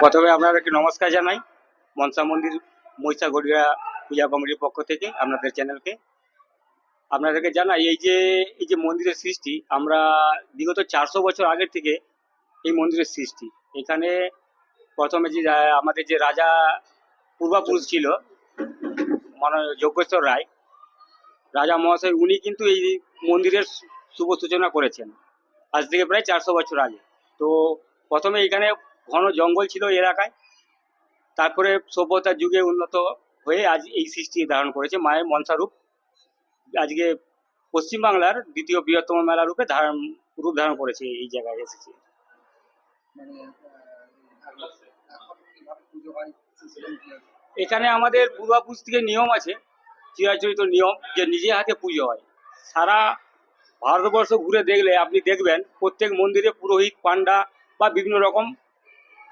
প্রথমে আপনাদেরকে নমস্কার জানাই মনসা মন্দির মহিষাগড়িয়া পূজা কমিটির পক্ষ থেকে আপনাদের চ্যানেলকে আপনাদেরকে জানাই এই যে মন্দিরের সৃষ্টি আমরা বিগত 400 বছর আগের থেকে এই মন্দিরের সৃষ্টি। এখানে প্রথমে যে আমাদের যে রাজা পূর্বপুরুষ ছিল মানে যজ্ঞেশ্বর রায় রাজা মহাশয়, উনি কিন্তু এই মন্দিরের শুভ সূচনা করেছেন আজ থেকে প্রায় 400 বছর আগে। তো প্রথমে এখানে ঘন জঙ্গল ছিল এলাকায়, তারপরে সভ্যতার যুগে উন্নত হয়ে আজ এই সৃষ্টি ধারণ করেছে মায়ের মনসারূপ। আজকে পশ্চিমবাংলার দ্বিতীয় বৃহত্তম মেলা রূপ ধারণ করেছে, এই জায়গায় এসেছে। এখানে আমাদের পূর্বপুরুষ থেকে নিয়ম আছে, চিরাচরিত নিয়ম, যে নিজে হাতে পুজো হয়। সারা ভারতবর্ষ ঘুরে দেখলে আপনি দেখবেন প্রত্যেক মন্দিরে পুরোহিত, পান্ডা বা বিভিন্ন রকম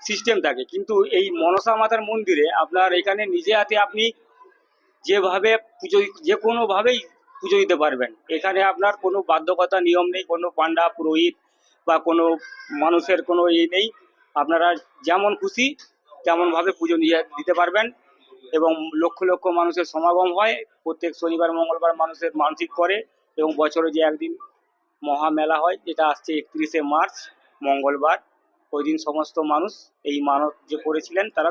সিস্টেম থাকে, কিন্তু এই মনসা মাতার মন্দিরে আপনার এখানে নিজে হাতে আপনি যেভাবে পুজো, যে কোনোভাবেই পুজো দিতে পারবেন। এখানে আপনার কোনো বাধ্যকতা নিয়ম নেই, কোনো পান্ডা পুরোহিত বা কোনো মানুষের কোনো নেই। আপনারা যেমন খুশি তেমনভাবে পুজো নিয়ে দিতে পারবেন এবং লক্ষ লক্ষ মানুষের সমাগম হয়। প্রত্যেক শনিবার মঙ্গলবার মানুষের মানসিক করে এবং বছরে যে একদিন মহামেলা হয়, যেটা আসছে 31শে মার্চ মঙ্গলবার, ওই দিন সমস্ত মানুষ এই মানত যে করেছিলেন তারা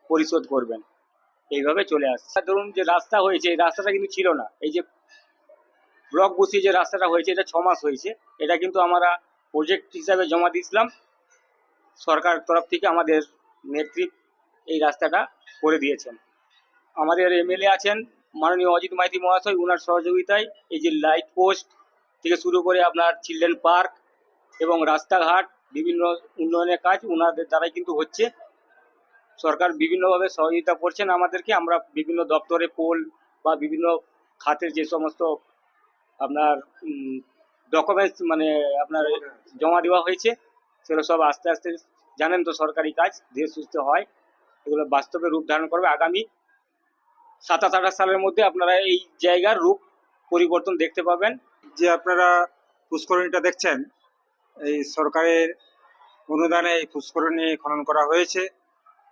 পরিশোধ করবেন। এইভাবে চলে আসছে। ধরুন যে রাস্তা হয়েছে, এই রাস্তাটা কিন্তু ছিল না। এই যে ব্লক বসিয়ে যে রাস্তাটা হয়েছে, এটা 6 মাস হয়েছে। এটা কিন্তু আমরা প্রজেক্ট হিসাবে জমা দিয়েছিলাম, সরকার তরফ থেকে আমাদের নেত্রী এই রাস্তাটা করে দিয়েছেন। আমাদের এমএলএ আছেন মাননীয় অজিত মাইতি মহাশয়, ওনার সহযোগিতায় এই যে লাইট পোস্ট থেকে শুরু করে আপনার চিলড্রেন পার্ক এবং রাস্তাঘাট বিভিন্ন উন্নয়নের কাজ ওনাদের দ্বারাই কিন্তু হচ্ছে। সরকার বিভিন্নভাবে সহযোগিতা করছেন আমাদেরকে। আমরা বিভিন্ন দপ্তরে পোল বা বিভিন্ন খাতের যে সমস্ত আপনার ডকুমেন্টস মানে আপনার জমা দেওয়া হয়েছে, সেগুলো সব আস্তে আস্তে, জানেন তো সরকারি কাজ ধীরে সুস্থে হয়, এগুলো বাস্তবে রূপ ধারণ করবে। আগামী 27-28 সালের মধ্যে আপনারা এই জায়গার রূপ পরিবর্তন দেখতে পাবেন। যে আপনারা পুষ্করিণীটা দেখছেন, এই সরকারের অনুদানে এই পুষ্করিণী খনন করা হয়েছে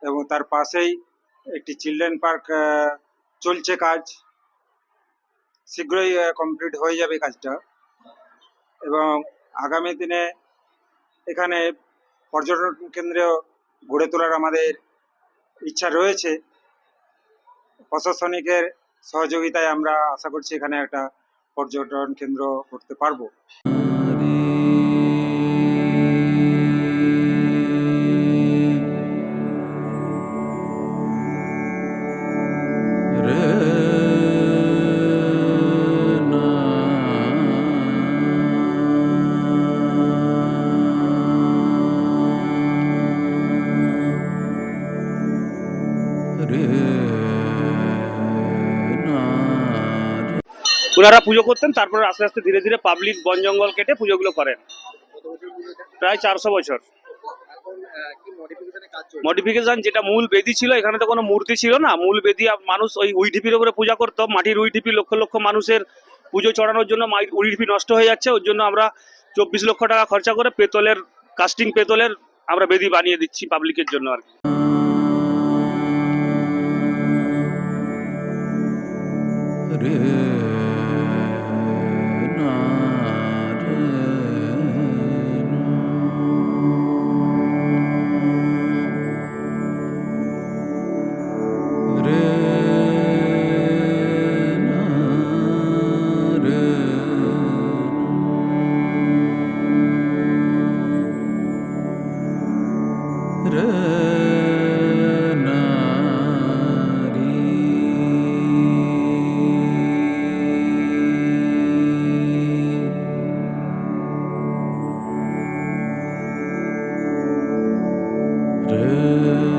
এবং তার পাশেই একটি চিলড্রেন পার্ক চলছে কাজ, শীঘ্রই কমপ্লিট হয়ে যাবে কাজটা। এবং আগামী দিনে এখানে পর্যটন কেন্দ্র গড়ে তোলার আমাদের ইচ্ছা রয়েছে। প্রশাসনিকের সহযোগিতায় আমরা আশা করছি এখানে একটা পর্যটন কেন্দ্র করতে পারবো। ওনারা পুজো করতেন, তারপরে আস্তে আস্তে ধীরে ধীরে পাবলিক বন জঙ্গল কেটে পুজোগুলো করেন। প্রায় 400 বছর। মডিফিকেশন যেটা মূল বেদি ছিল, এখানে তো কোনো মূর্তি ছিল না। মূল বেদি মানুষ ওই উইঢিপির উপরে পূজা করতো, মাটির উইঢিপি। লক্ষ লক্ষ মানুষের পুজো চড়ানোর জন্য উইঢিপি নষ্ট হয়ে যাচ্ছে, ওর জন্য আমরা 24 লক্ষ টাকা খরচা করে পেতলের, কাস্টিং পেতলের আমরা বেদি বানিয়ে দিচ্ছি পাবলিকের জন্য আর কি। re